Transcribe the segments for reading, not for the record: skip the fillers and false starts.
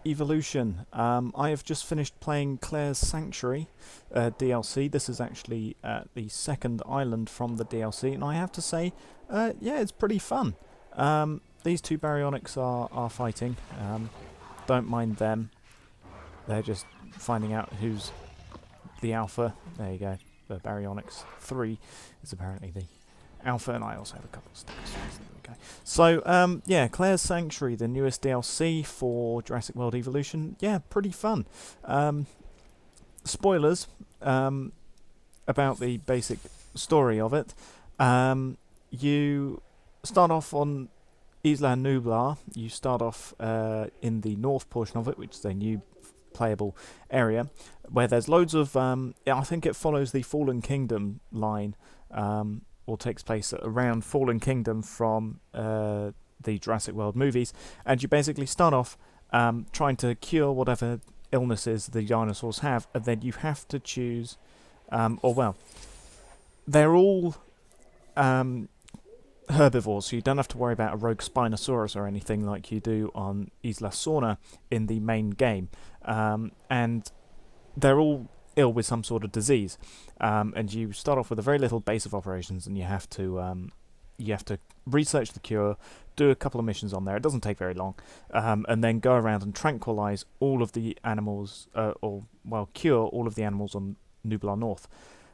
Evolution. I have just finished playing Claire's Sanctuary DLC. This is actually the second island from the DLC, and I have to say, yeah, it's pretty fun. These two baryonyx are fighting. Don't mind them. They're just finding out who's the alpha. There you go. The baryonyx 3 is apparently the alpha, and I also have a couple of stickers. There we go. So, yeah, Claire's Sanctuary, the newest DLC for Jurassic World Evolution. Yeah, pretty fun. Spoilers about the basic story of it. You start off on Isla Nublar. You start off in the north portion of it, which is a new playable area, where there's loads of... I think it follows the Fallen Kingdom line, or takes place around Fallen Kingdom from the Jurassic World movies, and you basically start off trying to cure whatever illnesses the dinosaurs have, and then you have to choose, they're all herbivores, so you don't have to worry about a rogue Spinosaurus or anything like you do on Isla Sorna in the main game, and they're all ill with some sort of disease, and you start off with a very little base of operations, and you have to research the cure, do a couple of missions on there. It doesn't take very long, and then go around and tranquilize all of the animals, cure all of the animals on Nublar North.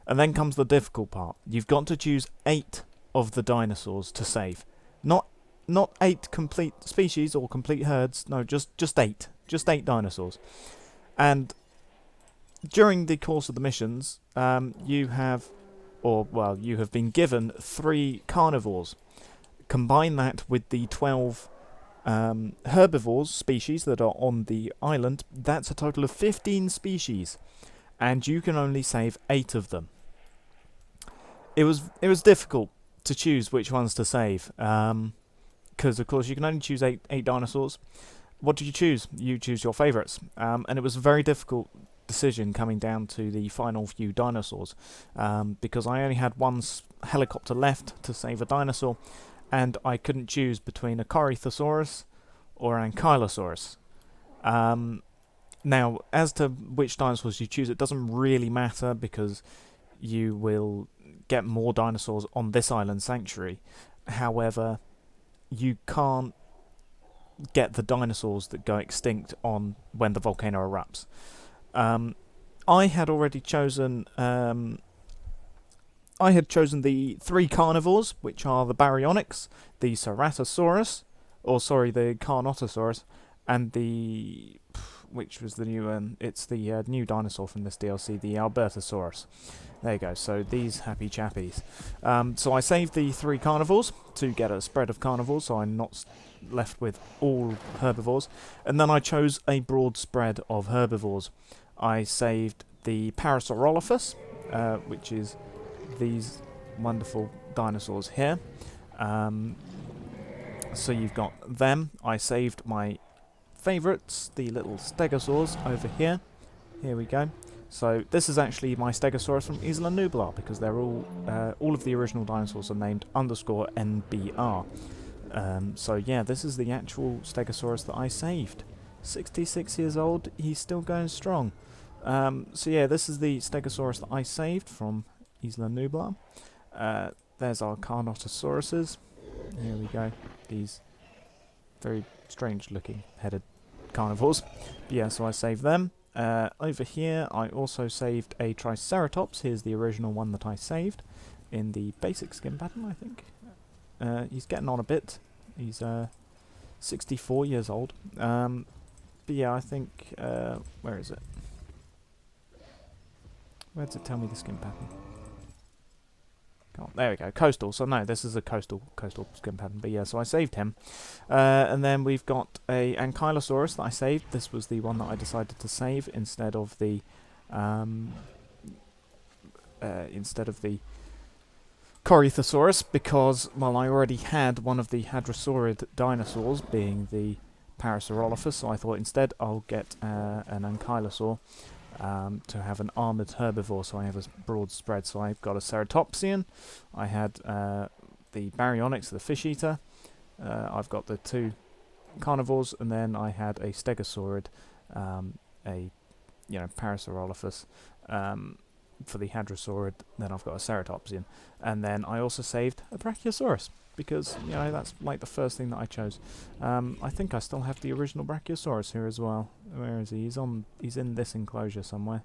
And then comes the difficult part. You've got to choose 8 of the dinosaurs to save. Not 8 complete species or complete herds. No, just 8. Just 8 dinosaurs. And during the course of the missions, you have been given 3 carnivores. Combine that with the 12 herbivores species that are on the island. That's a total of 15 species, and you can only save 8 of them. It was difficult to choose which ones to save, because of course you can only choose 8 dinosaurs. What do you choose? You choose your favourites, and it was a very difficult decision coming down to the final few dinosaurs, because I only had one helicopter left to save a dinosaur, and I couldn't choose between a Corythosaurus or an Ankylosaurus. Now, as to which dinosaurs you choose, it doesn't really matter, because you will get more dinosaurs on this island sanctuary. However, you can't get the dinosaurs that go extinct on when the volcano erupts. I had already chosen the 3 carnivores, which are the baryonyx, the Ceratosaurus, the Carnotaurus, and which was the new one? It's the new dinosaur from this DLC, the Albertosaurus. There you go. So these happy chappies. So I saved the 3 carnivores to get a spread of carnivores, so I'm not left with all herbivores. And then I chose a broad spread of herbivores. I saved the Parasaurolophus, which is these wonderful dinosaurs here. So you've got them. I saved my favourites, the little stegosaurs over here. Here we go. So this is actually my stegosaurus from Isla Nublar, because they're all of the original dinosaurs are named _NBR. So yeah, this is the actual stegosaurus that I saved. 66 years old, he's still going strong. So yeah, this is the stegosaurus that I saved from Isla Nublar. There's our Carnotosauruses. Here we go. These very strange looking headed carnivores. But yeah, so I saved them. Over here I also saved a Triceratops. Here's the original one that I saved in the basic skin pattern, I think. He's getting on a bit. He's 64 years old. But yeah, I think... where is it? Where does it tell me the skin pattern? Oh, there we go, coastal. So no, this is a coastal skin pattern. But yeah, so I saved him, and then we've got a Ankylosaurus that I saved. This was the one that I decided to save instead of the Corythosaurus, because I already had one of the hadrosaurid dinosaurs, being the Parasaurolophus. So I thought instead I'll get an Ankylosaur. To have an armoured herbivore, so I have a broad spread. So I've got a Ceratopsian, I had the Baryonyx, the fish eater, I've got the 2 carnivores, and then I had a stegosaurid, a Parasaurolophus, for the hadrosaurid. Then I've got a ceratopsian, and then I also saved a brachiosaurus because that's like the first thing that I chose. I think I still have the original brachiosaurus here as well. Where is he? He's in this enclosure somewhere.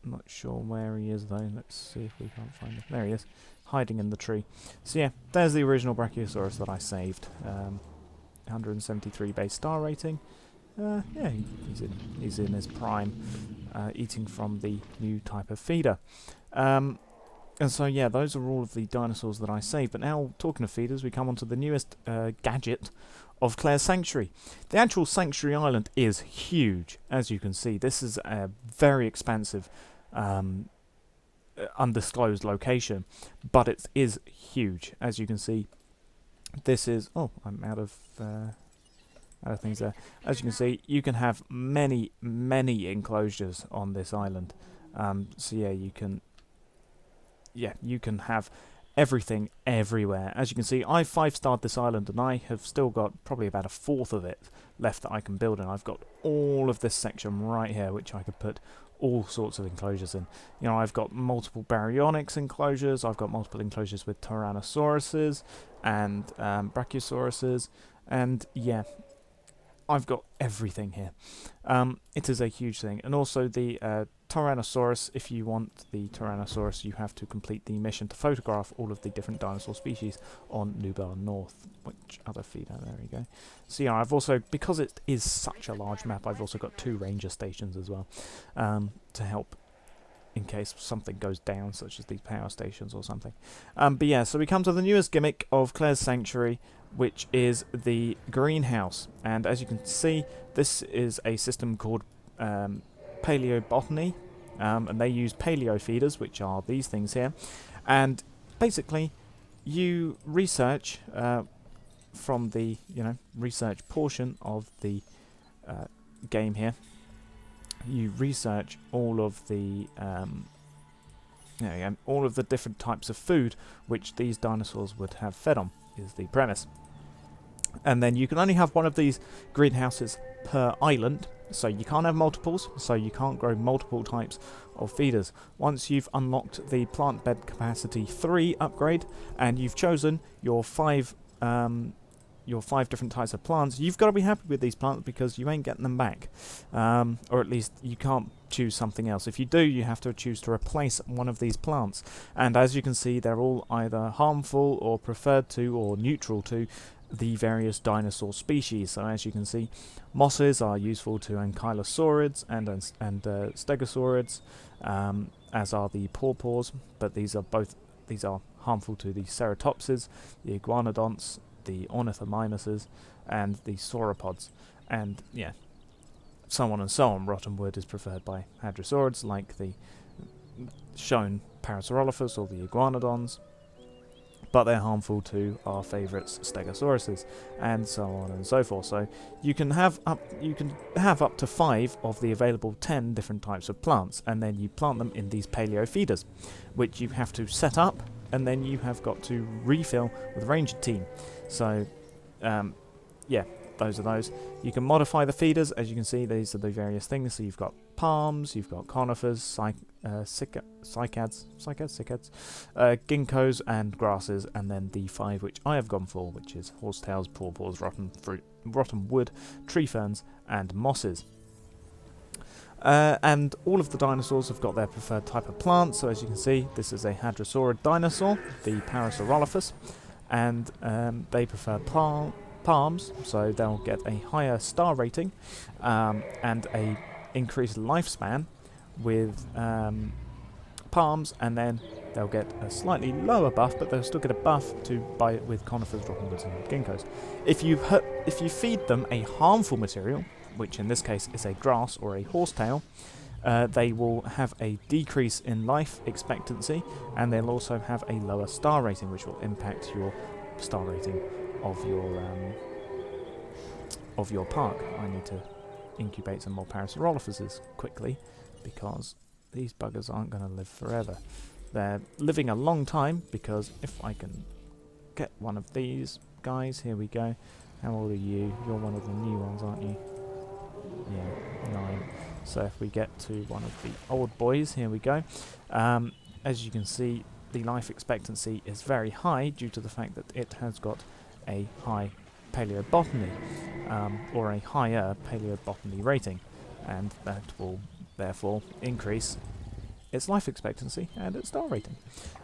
I'm not sure where he is though. Let's see if we can't find him. There he is, hiding in the tree. So yeah, there's the original brachiosaurus that I saved. 173 base star rating. Yeah, he's in his prime, eating from the new type of feeder. And so yeah, those are all of the dinosaurs that I saved. But now, talking of feeders, we come on to the newest gadget of Claire's Sanctuary. The actual Sanctuary Island is huge, as you can see. This is a very expansive, undisclosed location, but it is huge, as you can see. This is... Oh, I'm out of things there. As you can see, you can have many enclosures on this island. So yeah, you can have everything everywhere. As you can see, I've 5-starred this island, and I have still got probably about a fourth of it left that I can build, and I've got all of this section right here, which I could put all sorts of enclosures in. I've got multiple baryonyx enclosures, I've got multiple enclosures with Tyrannosauruses and Brachiosauruses, and yeah, I've got everything here. It is a huge thing. And also the Tyrannosaurus, if you want the Tyrannosaurus, you have to complete the mission to photograph all of the different dinosaur species on Nubar North. Which other feeder? There we go. So yeah, I've also, because it is such a large map, I've also got 2 ranger stations as well, to help in case something goes down, such as these power stations or something. But yeah, so we come to the newest gimmick of Claire's Sanctuary, which is the greenhouse. And as you can see, this is a system called Paleobotany, and they use paleo feeders, which are these things here. And basically, you research from the research portion of the game here. You research all of the all of the different types of food which these dinosaurs would have fed on, is the premise. And then you can only have one of these greenhouses per island, so you can't have multiples, so you can't grow multiple types of feeders. Once you've unlocked the plant bed capacity 3 upgrade, and you've chosen your 5 different types of plants, you've got to be happy with these plants because you ain't getting them back. Or at least you can't choose something else. If you do, you have to choose to replace one of these plants. And as you can see, they're all either harmful or preferred to or neutral to the various dinosaur species. So as you can see, mosses are useful to ankylosaurids and stegosaurids, as are the pawpaws, but these are harmful to the ceratopsids, the iguanodonts, the ornithomimuses, and the sauropods, and yeah, so on and so on. Rotten wood is preferred by hadrosaurids, like the shown Parasaurolophus or the iguanodons, but they're harmful to our favourites, Stegosauruses, and so on and so forth. So you can have up to 5 of the available 10 different types of plants, and then you plant them in these paleo feeders, which you have to set up, and then you have got to refill with a ranger team. So yeah, those are those. You can modify the feeders. As you can see, these are the various things. So you've got palms, you've got conifers, cycads, ginkgos, and grasses, and then the 5 which I have gone for, which is horsetails, pawpaws, rotten wood, tree ferns, and mosses. And all of the dinosaurs have got their preferred type of plant. So as you can see, this is a hadrosaurid dinosaur, the Parasaurolophus, and they prefer palms, so they'll get a higher star rating and a increased lifespan with palms, and then they'll get a slightly lower buff, but they'll still get a buff with conifers, rottenwoods, and ginkgos. If you feed them a harmful material, which in this case is a grass or a horsetail, they will have a decrease in life expectancy, and they'll also have a lower star rating, which will impact your star rating of your park. I need to incubate some more Parasaurolophuses quickly, because these buggers aren't going to live forever. They're living a long time, because if I can get one of these guys, here we go, How old are you? You're one of the new ones, aren't you? Yeah, 9. So if we get to one of the old boys, here we go. As you can see, the life expectancy is very high due to the fact that it has got a high paleobotany, or a higher paleobotany rating, and that will therefore increase its life expectancy and its star rating.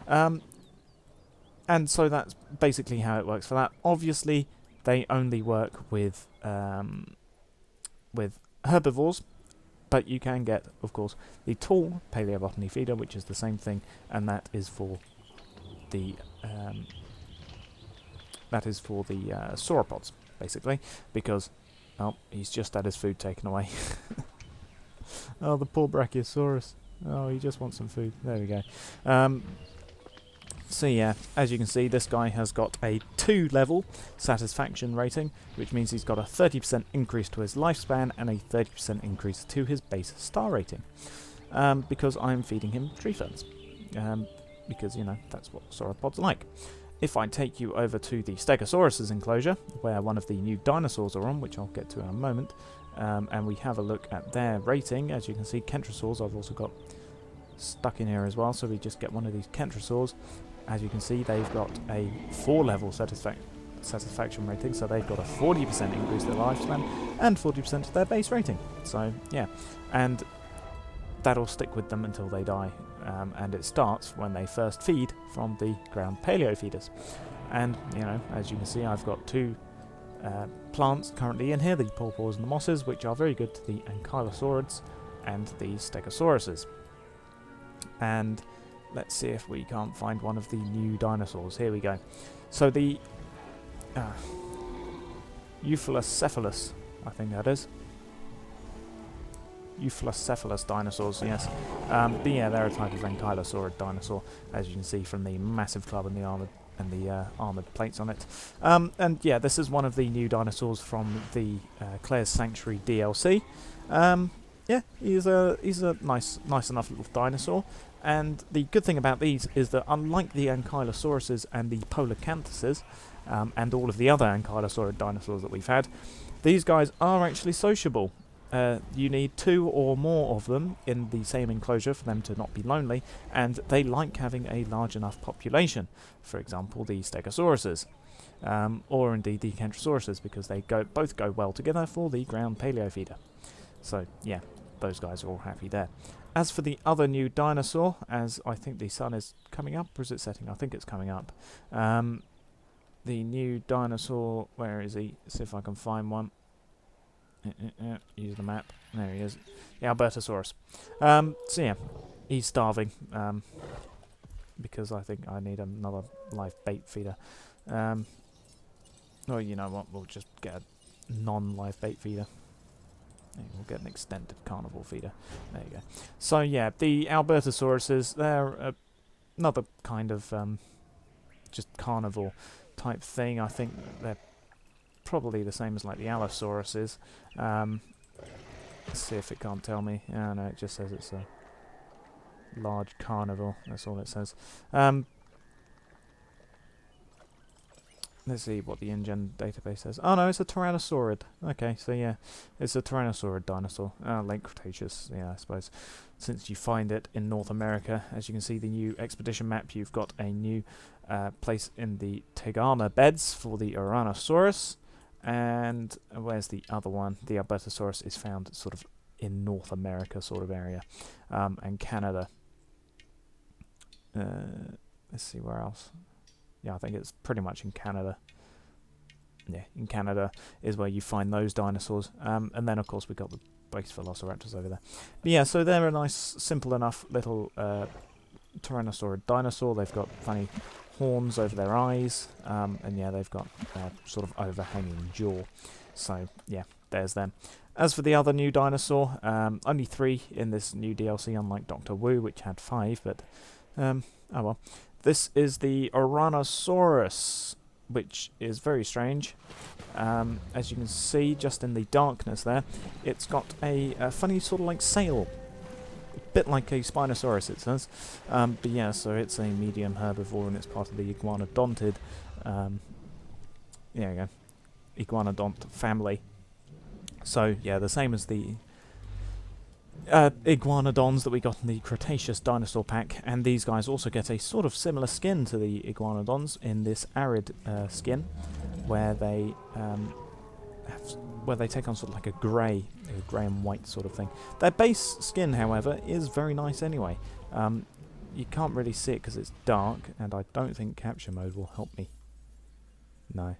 And so that's basically how it works for that. Obviously, they only work with herbivores, but you can get, of course, the tall paleobotany feeder, which is the same thing, and that is for the sauropods, basically, because he's just had his food taken away. Oh, the poor Brachiosaurus. Oh, he just wants some food. There we go. So yeah, as you can see, this guy has got a 2-level satisfaction rating, which means he's got a 30% increase to his lifespan and a 30% increase to his base star rating. Because I'm feeding him tree ferns. Because, you know, that's what sauropods are like. If I take you over to the Stegosaurus' enclosure, where one of the new dinosaurs are on, which I'll get to in a moment, and we have a look at their rating, as you can see, Kentrosaurs I've also got stuck in here as well, so we just get one of these Kentrosaurs. As you can see, they've got a 4-level satisfaction rating, so they've got a 40% increase to their lifespan and 40% to their base rating. So, yeah, and that'll stick with them until they die, and it starts when they first feed from the ground paleo feeders. And, you know, as you can see, I've got 2 plants currently in here, the pawpaws and the mosses, which are very good to the ankylosaurids and the stegosauruses. And let's see if we can't find one of the new dinosaurs. Here we go. So the Euphalocephalus, I think that is. Euphalocephalus dinosaurs, yes. But yeah, they're a type of ankylosaurid dinosaur, as you can see from the massive club and the armoured plates on it. And yeah, this is one of the new dinosaurs from the Claire's Sanctuary DLC. Yeah, he's a nice enough little dinosaur. And the good thing about these is that unlike the ankylosauruses and the polacanthuses, and all of the other ankylosaurid dinosaurs that we've had, these guys are actually sociable. You need 2 or more of them in the same enclosure for them to not be lonely, and they like having a large enough population. For example, the Stegosauruses, or indeed the Kentrosauruses, because they both go well together for the ground paleo feeder. So yeah, those guys are all happy there. As for the other new dinosaur, as I think the sun is coming up, or is it setting? I think it's coming up. The new dinosaur, where is he? See if I can find one. Use the map. There he is. The Albertosaurus. So yeah, he's starving. Because I think I need another live bait feeder. Or you know what? We'll just get a non-live bait feeder. We'll get an extended carnivore feeder. There you go. So yeah, the Albertosauruses, they're another kind of just carnivore type thing. I think they're probably the same as like the Allosauruses. Let's see if it can't tell me. Oh no, it just says it's a large carnivore. That's all it says. Let's see what the InGen database says. Oh no, it's a Tyrannosaurid. Okay, so yeah, it's a Tyrannosaurid dinosaur. Late Cretaceous, yeah, I suppose. Since you find it in North America, as you can see the new expedition map, you've got a new place in the Tegama beds for the Aranasaurus. And where's the other one? The Albertosaurus is found sort of in North America sort of area. And Canada. Let's see where else. Yeah, I think it's pretty much in Canada. Yeah, in Canada is where you find those dinosaurs. And then, of course, we've got the base velociraptors over there. But yeah, so they're a nice, simple enough little Tyrannosaurid dinosaur. They've got funny horns over their eyes. And yeah, they've got sort of overhanging jaw. So, yeah, there's them. As for the other new dinosaur, only 3 in this new DLC, unlike Dr. Wu, which had 5. But, oh well. This is the Aranasaurus, which is very strange. As you can see, just in the darkness there, it's got a funny sort of like sail. A bit like a Spinosaurus, it says. But yeah, so it's a medium herbivore and it's part of the iguanodontid. There you go. iguanodont family. So yeah, the same as the iguanodons that we got in the Cretaceous dinosaur pack, and these guys also get a sort of similar skin to the iguanodons in this arid skin, where they take on sort of like a grey and white sort of thing. Their base skin, however, is very nice anyway. You can't really see it because it's dark, and I don't think capture mode will help me. No,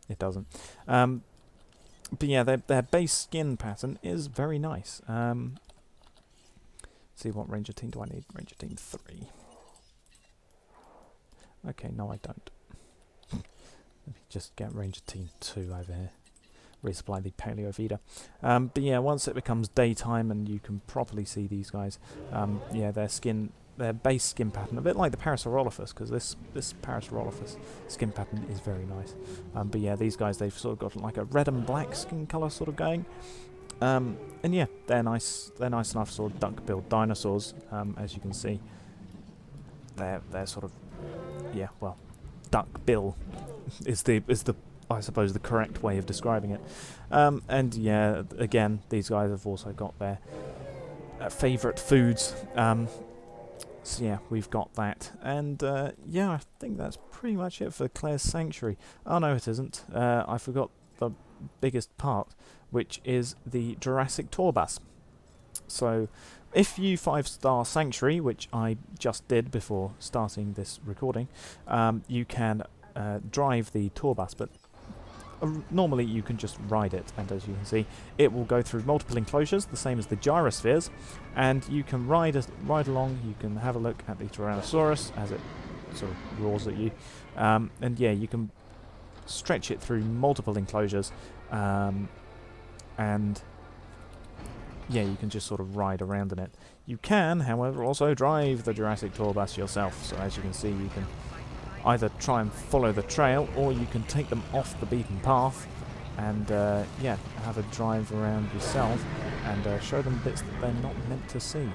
it doesn't. But yeah, their base skin pattern is very nice. See, what Ranger Team do I need? Ranger Team 3. Okay, no I don't. Let me just get Ranger Team 2 over here. Resupply the Paleo feeder. But yeah, once it becomes daytime and you can properly see these guys, yeah, their base skin pattern, a bit like the Parasaurolophus, because this Parasaurolophus skin pattern is very nice. But yeah, these guys, they've sort of got like a red and black skin colour sort of going. And yeah, they're nice enough sort of duck-billed dinosaurs, as you can see. They're sort of, yeah, well, duck-bill is the I suppose the correct way of describing it. And yeah, again, these guys have also got their favourite foods. So yeah, we've got that. And yeah, I think that's pretty much it for Claire's Sanctuary. Oh no, it isn't. I forgot the biggest part, which is the Jurassic Tour Bus. So if you 5-star Sanctuary, which I just did before starting this recording, you can drive the tour bus, but normally you can just ride it, and as you can see, it will go through multiple enclosures, the same as the gyrospheres, and you can ride along. You can have a look at the Tyrannosaurus as it sort of roars at you, and yeah, you can stretch it through multiple enclosures, and yeah, you can just sort of ride around in it. You can, however, also drive the Jurassic Tour Bus yourself, so as you can see, you can either try and follow the trail, or you can take them off the beaten path and yeah, have a drive around yourself and show them bits that they're not meant to see,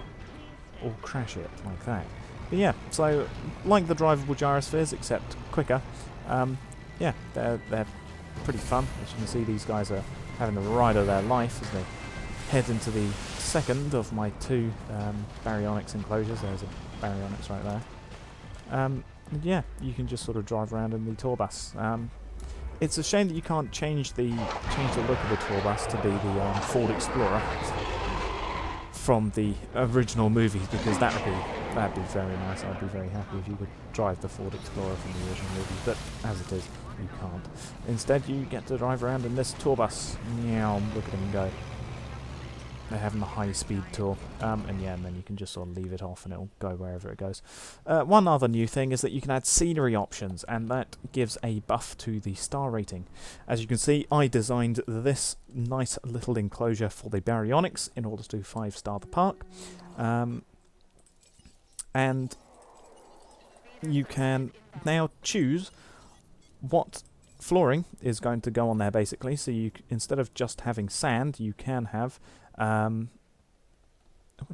or crash it like that. But yeah, so like the drivable gyrospheres, except quicker. Yeah, they're pretty fun. As you can see, these guys are having the ride of their life as they head into the second of my 2 baryonyx enclosures. There's a baryonyx right there. Yeah, you can just sort of drive around in the tour bus. It's a shame that you can't change the look of the tour bus to be the Ford Explorer from the original movies, because that'd be very nice. I'd be very happy if you could drive the Ford Explorer from the original movies, but as it is, you can't. Instead, you get to drive around in this tour bus. Meow, look at them go. They're having the high-speed tour, and yeah, and then you can just sort of leave it off and it'll go wherever it goes. One other new thing is that you can add scenery options, and that gives a buff to the star rating. As you can see, I designed this nice little enclosure for the baryonyx in order to 5-star the park, and you can now choose what flooring is going to go on there, basically. So you, instead of just having sand, you can have what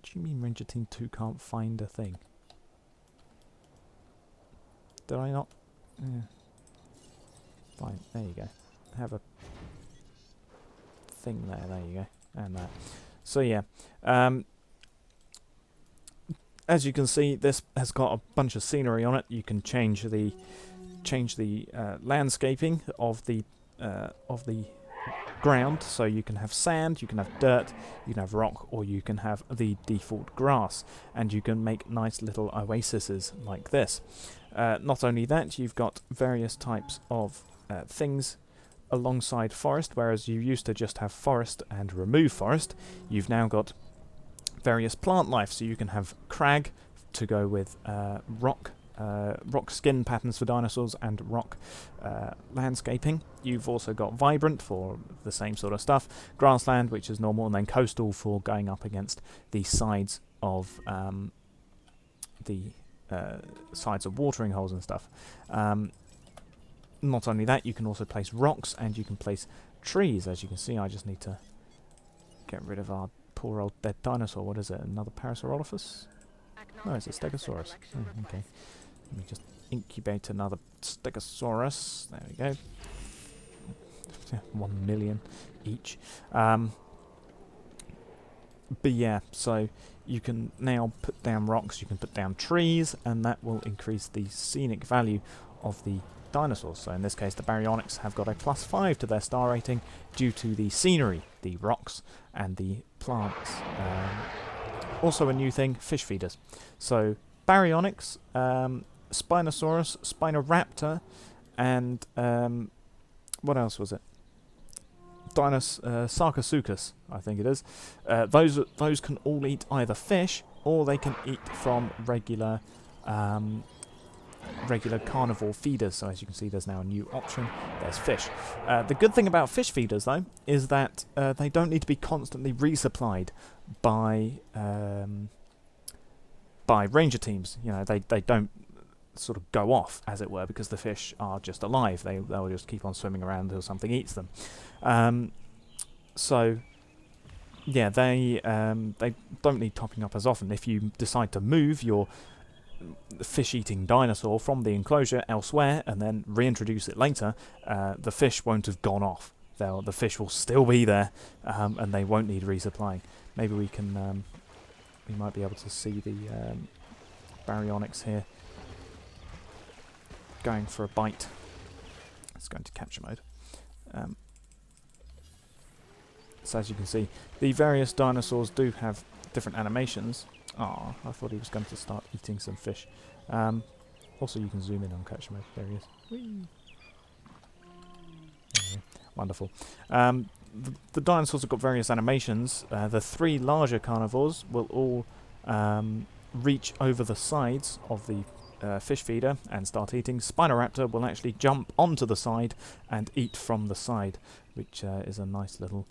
do you mean Ranger Team 2 can't find a thing? Did I not? Yeah. Fine, there you go. Have a thing there, you go. And that. So yeah. As you can see, this has got a bunch of scenery on it. You can change the landscaping of the ground, so you can have sand, you can have dirt, you can have rock, or you can have the default grass, and you can make nice little oases like this. Not only that, you've got various types of things alongside forest, whereas you used to just have forest and remove forest. You've now got various plant life, so you can have crag to go with rock skin patterns for dinosaurs and rock landscaping. You've also got vibrant for the same sort of stuff, grassland, which is normal, and then coastal for going up against the sides of watering holes and stuff. Not only that, you can also place rocks and you can place trees. As you can see, I just need to get rid of our poor old dead dinosaur. What is it? Another Parasaurolophus? No, it's a Stegosaurus. Okay. Let me just incubate another Stegosaurus. There we go. 1 million each. But yeah, so you can now put down rocks, you can put down trees, and that will increase the scenic value of the dinosaurs. So in this case, the baryonyx have got a +5 to their star rating due to the scenery, the rocks, and the plants. Also a new thing, fish feeders. So baryonyx, Spinosaurus, Spinoraptor, and what else was it? Sarcosuchus, I think it is. Those can all eat either fish or they can eat from regular carnivore feeders. So as you can see, there's now a new option. There's fish. The good thing about fish feeders, though, is that they don't need to be constantly resupplied by ranger teams. You know, they don't sort of go off, as it were, because the fish are just alive. They'll just keep on swimming around until something eats them. So yeah, they don't need topping up as often. If you decide to move your fish-eating dinosaur from the enclosure elsewhere and then reintroduce it later, the fish won't have gone off. The fish will still be there, and they won't need resupplying. Maybe we can we might be able to see the baryonyx here going for a bite. Let's go into capture mode. So as you can see, the various dinosaurs do have different animations. Oh, I thought he was going to start eating some fish. Also, you can zoom in on capture mode. There he is. Whee! Anyway, wonderful. The dinosaurs have got various animations. The 3 larger carnivores will all reach over the sides of the fish feeder and start eating. Spinoraptor will actually jump onto the side and eat from the side, which is a nice little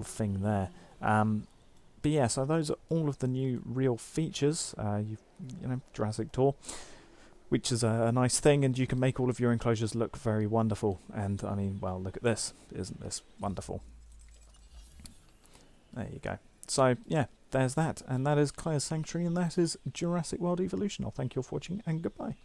thing there. But yeah, so those are all of the new real features. You know, Jurassic Tour, which is a nice thing, and you can make all of your enclosures look very wonderful. And I mean, well, look at this. Isn't this wonderful? There you go. So yeah, there's that, and that is Claire's Sanctuary, and that is Jurassic World Evolution. I'll thank you all for watching, and goodbye.